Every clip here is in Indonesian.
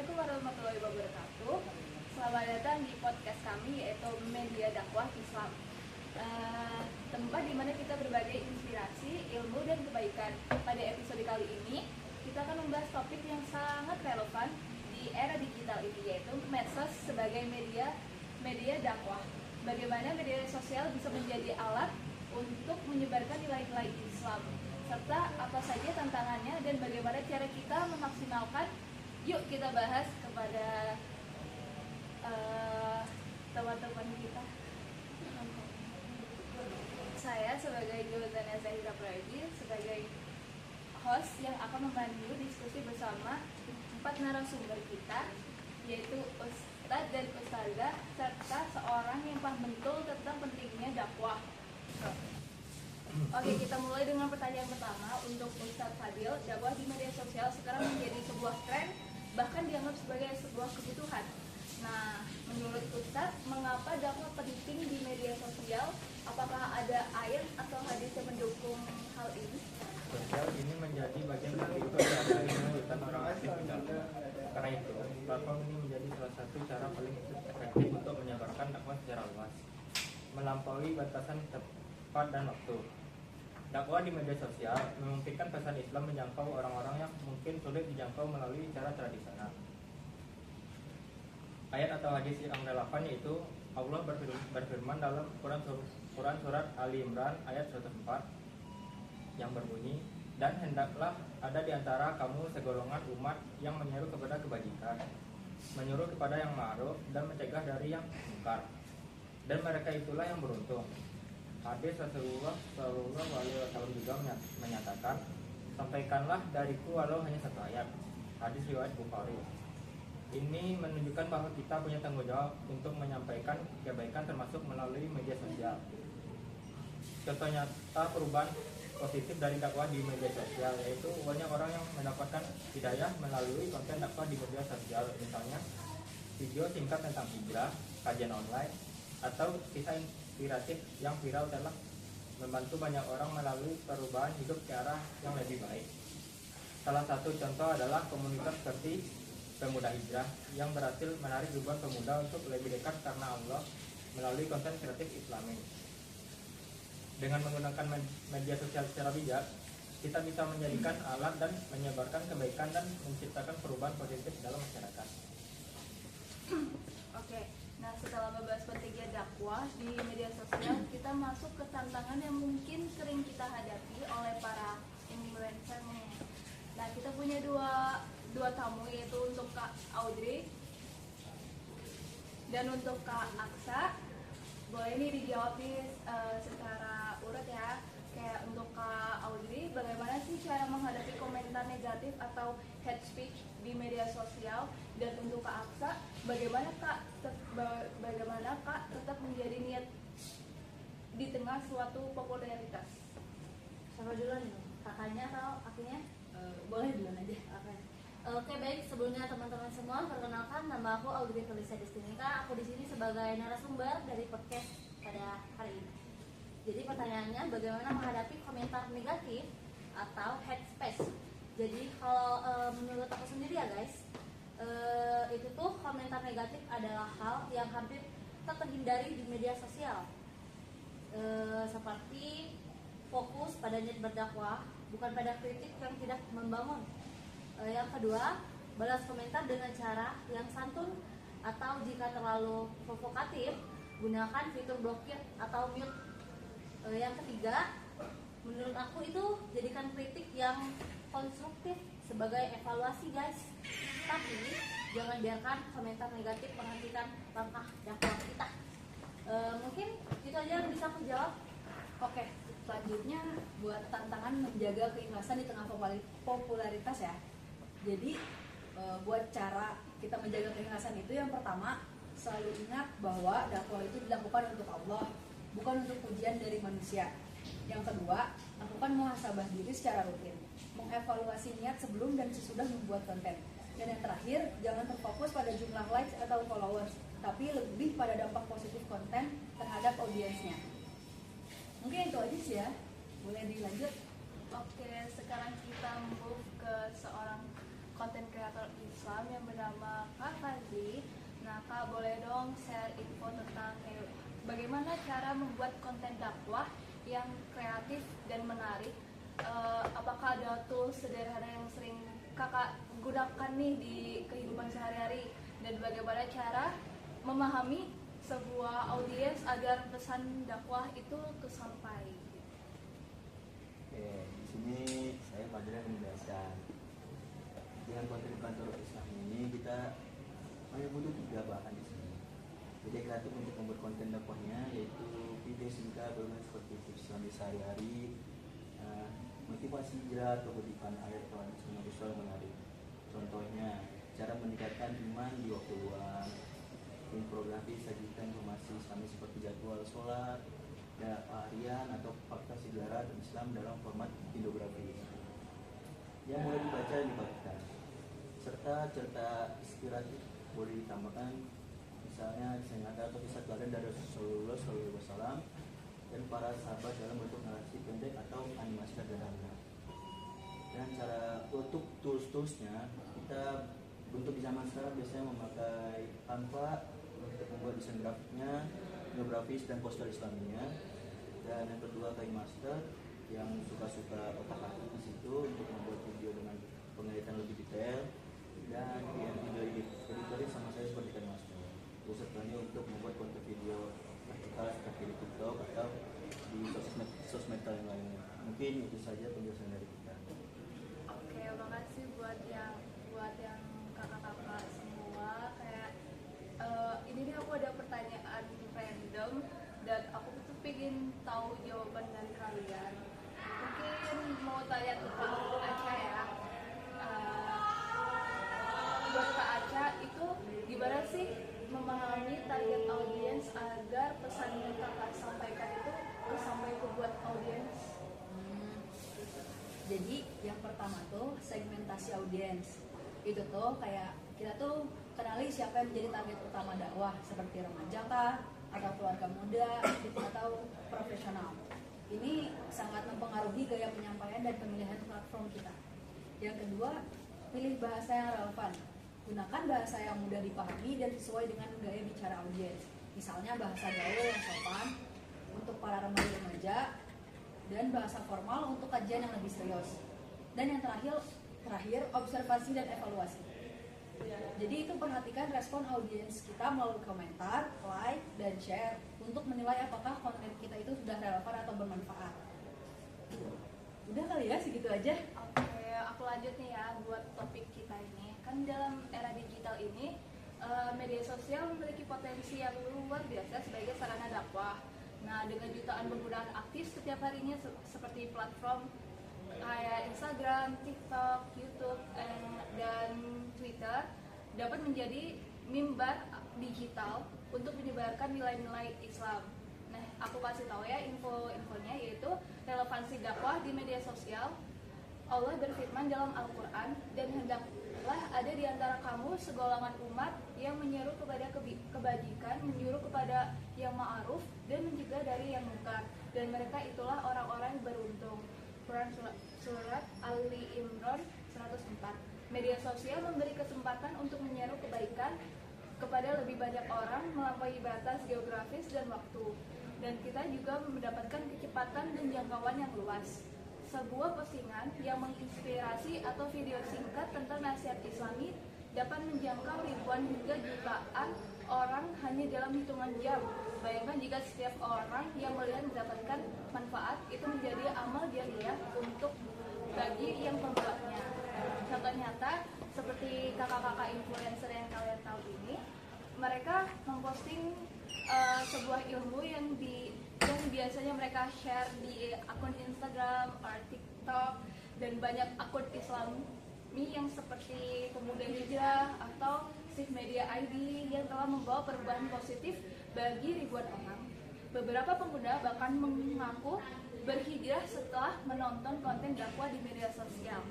Assalamualaikum warahmatullahi wabarakatuh. Selamat datang di podcast kami, yaitu Media Dakwah Islam, tempat di mana kita berbagi inspirasi, ilmu, dan kebaikan. Pada episode kali ini kita akan membahas topik yang sangat relevan di era digital ini, yaitu medsos sebagai media dakwah. Bagaimana media sosial bisa menjadi alat untuk menyebarkan nilai-nilai Islam, serta apa saja tantangannya dan bagaimana cara kita memaksimalkan. Yuk kita bahas kepada teman-teman kita. Saya sebagai Julzana Zahira Praji sebagai host yang akan memandu diskusi bersama 4 narasumber kita, yaitu Ustadz dan Ustazah serta seorang yang paham betul tentang pentingnya dakwah. Oke, kita mulai dengan pertanyaan pertama untuk Ustadz Fadil. Dakwah di media sosial sekarang menjadi sebuah tren, bahkan dianggap sebagai sebuah kebutuhan. Nah, menurut Ustadz, mengapa dakwah penting di media sosial? Apakah ada ayat atau hadis yang mendukung hal ini? Sosial ini menjadi bagian dari kegiatan kegiatan orang aktif di dalam. Karena itu, platform ini menjadi salah satu cara paling efektif untuk menyebarkan dakwah secara luas, melampaui batasan tempat dan waktu. Dakwah di media sosial memungkinkan pesan Islam menjangkau orang-orang yang mungkin sulit dijangkau melalui cara tradisional. Ayat atau hadis yang relevan yaitu Allah berfirman dalam Quran surat Ali Imran ayat 104 yang berbunyi, dan hendaklah ada di antara kamu segolongan umat yang menyeru kepada kebajikan, menyuruh kepada yang ma'ruf dan mencegah dari yang mungkar, dan mereka itulah yang beruntung. Hadis Rasulullah SAW juga menyatakan, sampaikanlah dariku walau hanya satu ayat. Hadis riwayat Bukhari. Ini menunjukkan bahwa kita punya tanggung jawab untuk menyampaikan kebaikan termasuk melalui media sosial. Contoh nyata perubahan positif dari dakwah di media sosial yaitu banyak orang yang mendapatkan hidayah melalui konten dakwah di media sosial, misalnya video singkat tentang hijrah, kajian online, atau kisah inspiratif yang viral telah membantu banyak orang melalui perubahan hidup ke arah yang lebih baik. Salah satu contoh adalah komunitas seperti Pemuda Hijrah yang berhasil menarik ribuan pemuda untuk lebih dekat karena Allah melalui konten kreatif Islami. Dengan menggunakan media sosial secara bijak, kita bisa menjadikan alat dan menyebarkan kebaikan dan menciptakan perubahan positif dalam masyarakat. Oke, nah setelah membahas pentingnya dakwah di media sosial, kita masuk ke tantangan yang mungkin sering kita hadapi oleh para influencer nih. Nah, kita punya dua tamu, yaitu untuk Kak Audrey dan untuk Kak Aksa. Boleh nih dijawab secara urut ya. Kayak untuk Kak Audrey, bagaimana sih cara menghadapi komentar negatif atau hate speech di media sosial? Dan untuk Kak Aksa, bagaimana Kak tetap menjadi niat di tengah suatu popularitas? Siapa duluan nih? Kakaknya atau akunya? Boleh duluan aja. Oke, baik. Sebelumnya teman-teman semua, perkenalkan nama aku Audrey Felicia Destineka. Aku di sini sebagai narasumber dari podcast pada hari ini. Jadi pertanyaannya, bagaimana menghadapi komentar negatif atau hate speech? Jadi kalau menurut aku sendiri ya guys, itu tuh komentar negatif adalah hal yang hampir tak terhindari di media sosial. Seperti fokus pada niat berdakwah, bukan pada kritik yang tidak membangun. Yang kedua, balas komentar dengan cara yang santun, atau jika terlalu provokatif, gunakan fitur blokir atau mute. Yang ketiga, menurut aku itu jadikan kritik yang konstruktif sebagai evaluasi guys. Tapi jangan biarkan komentar negatif menghentikan langkah dakwah kita. Mungkin itu aja yang bisa aku jawab. Oke, selanjutnya buat tantangan menjaga keikhlasan di tengah popularitas ya. Jadi buat cara kita menjaga keikhlasan itu, yang pertama selalu ingat bahwa dakwah itu dilakukan untuk Allah, bukan untuk pujian dari manusia. Yang kedua, lakukan muhasabah diri secara rutin, mengevaluasi niat sebelum dan sesudah membuat konten. Dan yang terakhir, jangan terfokus pada jumlah likes atau followers, tapi lebih pada dampak positif konten terhadap audiensnya. Mungkin itu aja sih ya. Boleh dilanjut? Oke, sekarang kita move ke seorang konten kreator Islam yang bernama Kak Fazli. Nah, Kak boleh dong share info tentang bagaimana cara membuat konten dakwah yang kreatif dan menarik. Apakah ada tools sederhana yang sering Kakak gunakan nih di kehidupan sehari-hari, dan bagaimana cara memahami sebuah audiens agar pesan dakwah itu kesampai? Oke, di sini saya Fadil yang menjelaskan. Dengan konten kantor Islam ini kita hanya butuh 3 bahan di sini. Jadi kreatif untuk membuat konten dakwahnya yaitu video singkat bermain seperti tips Islam di sehari-hari, motivasi hijrah atau kutipan ayat Quran sunnah visual menarik. Contohnya, cara meningkatkan iman di waktu luang. Infografis sajikan informasi Islami seperti jadwal sholat, harian atau fakta sejarah dan Islam dalam format infografis yang mulai dibaca dan dibagikan, serta cerita inspiratif boleh ditambahkan, misalnya kisah nyata atau kisah teladan dari Rasulullah SAW dan para sahabat dalam bentuk narasi pendek atau animasi sederhana. Dan cara untuk tools-toolsnya, kita untuk di zaman sekarang biasanya memakai Canva untuk membuat desain grafiknya, infografis dan poster Islaminya. Dan yang kedua KineMaster yang suka-suka otak-atik di situ untuk membuat video dengan pengeditan lebih detail. Dan yang video editor sama saya seperti KineMaster. Terus setelahnya untuk membuat konten video vertikal seperti di TikTok atau di sosmed yang lainnya. Mungkin itu saja penjelasan dari kita. Oke, makasih buat yang kakak-kakak semua. Kayak ini nih aku ada pertanyaan random dan aku tuh pengen tahu jawaban dari kalian. Mungkin mau tanya tentang Aca ya. Buat Kak Aca itu gimana sih memahami target audiens agar pesan yang kakak sampaikan itu sampai ke buat audiens? Jadi yang pertama tuh segmentasi audiens. Itu tuh kayak kita tuh kenali siapa yang menjadi target utama dakwah, seperti remaja kah, atau keluarga muda, atau profesional. Ini sangat mempengaruhi gaya penyampaian dan pemilihan platform kita. Yang kedua, pilih bahasa yang relevan. Gunakan bahasa yang mudah dipahami dan sesuai dengan gaya bicara audiens. Misalnya bahasa gaul yang sopan untuk para remaja dan bahasa formal untuk kajian yang lebih serius. Dan yang terakhir observasi dan evaluasi. Jadi itu perhatikan respon audiens kita melalui komentar, like, dan share untuk menilai apakah konten kita itu sudah relevan atau bermanfaat. Udah kali ya, segitu aja. Oke, aku lanjut nih ya buat topik kita ini. Kan dalam era digital ini media sosial memiliki potensi yang luar biasa sebagai sarana dakwah. Nah, dengan jutaan penggunaan aktif setiap harinya seperti platform kayak Instagram, TikTok, YouTube, dan Twitter dapat menjadi mimbar digital untuk menyebarkan nilai-nilai Islam. Nah, aku kasih tahu ya info-infonya, yaitu relevansi dakwah di media sosial. Allah berfirman dalam Al-Quran, dan hendaklah ada di antara kamu segolongan umat yang menyeru kepada kebajikan, menyuruh kepada yang ma'ruf, dan mencegah dari yang munkar. Dan mereka itulah orang-orang yang beruntung. Quran Surat Ali Imran 104. Media sosial memberi kesempatan untuk menyeru kebaikan kepada lebih banyak orang melampaui batas geografis dan waktu. Dan kita juga mendapatkan kecepatan dan jangkauan yang luas. Sebuah postingan yang menginspirasi atau video singkat tentang nasihat Islami dapat menjangkau ribuan hingga jutaan orang hanya dalam hitungan jam. Bayangkan jika setiap orang yang melihat mendapatkan manfaat, itu menjadi amal jariah untuk bagi yang pembuatnya. Contoh nyata seperti kakak-kakak influencer yang kalian tahu ini, mereka memposting sebuah ilmu yang biasanya mereka share di akun Instagram atau TikTok, dan banyak akun Islami yang seperti Pemuda Hijrah atau Sif Media ID yang telah membawa perubahan positif bagi ribuan orang. Beberapa pengguna bahkan mengaku berhijrah setelah menonton konten dakwah di media sosial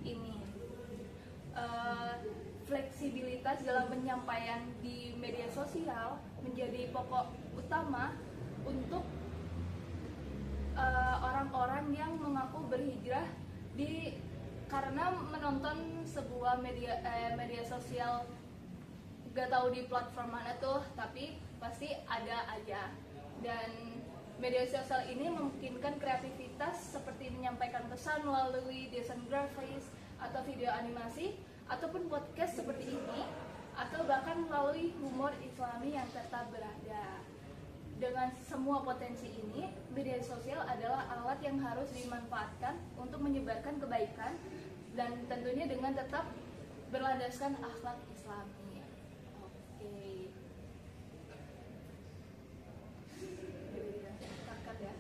ini. Fleksibilitas dalam penyampaian di media sosial menjadi pokok utama untuk orang-orang yang mengaku berhijrah di karena menonton sebuah media sosial gak tahu di platform mana tuh, tapi pasti ada aja. Dan media sosial ini memungkinkan kreativitas seperti menyampaikan pesan melalui desain grafis atau video animasi ataupun podcast seperti ini, atau bahkan melalui humor islami yang tetap berada. Dengan semua potensi ini, media sosial adalah alat yang harus dimanfaatkan untuk menyebarkan kebaikan dan tentunya dengan tetap berlandaskan akhlak islami. Oke. Angkat ya.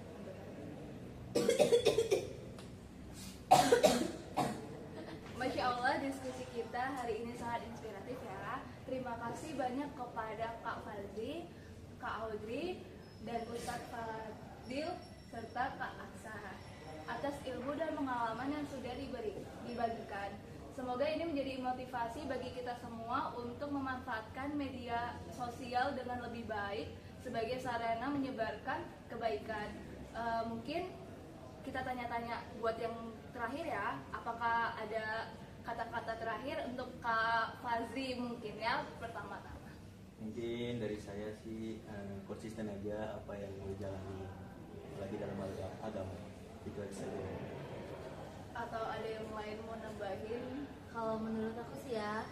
Masya Allah, diskusi kita hari ini sangat inspiratif ya. Terima kasih banyak kepada Kak Fadli, Kak Audrey, dan Ustadz Fadil serta Kak Aksa atas ilmu dan pengalaman yang sudah dibagikan. Semoga ini menjadi motivasi bagi kita semua untuk memanfaatkan media sosial dengan lebih baik sebagai sarana menyebarkan kebaikan. Mungkin kita tanya-tanya buat yang terakhir ya, apakah ada kata-kata terakhir untuk Kak Fazri mungkin ya pertama-tama? Mungkin dari saya sih konsisten aja apa yang mau jalani lagi dalam agama, itu aja saja. Atau ada yang lain mau nambahin? Kalau menurut aku sih ya,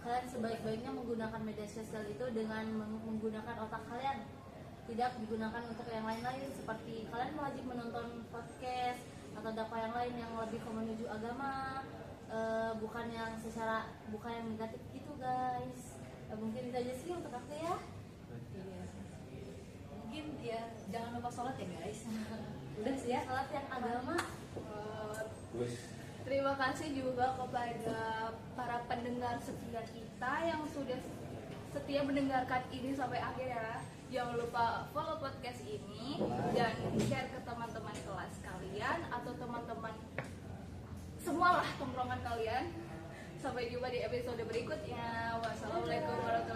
kalian sebaik-baiknya menggunakan media sosial itu dengan menggunakan otak kalian, tidak digunakan untuk yang lain-lain seperti kalian wajib menonton podcast atau dakwah yang lain yang lebih menuju agama, bukan yang negatif gitu guys. Mungkin itu aja sih untuk aku ya. Iya. Mungkin ya jangan lupa sholat ya guys. Udah sih ya. Salat yang agama. Terima kasih juga kepada para pendengar setia kita yang sudah setia mendengarkan ini sampai akhir ya. Jangan lupa follow podcast ini dan share ke teman-teman kelas kalian atau teman-teman semualah tongkrongan kalian. Sampai jumpa di episode berikutnya. Wassalamualaikum warahmatullahi wabarakatuh.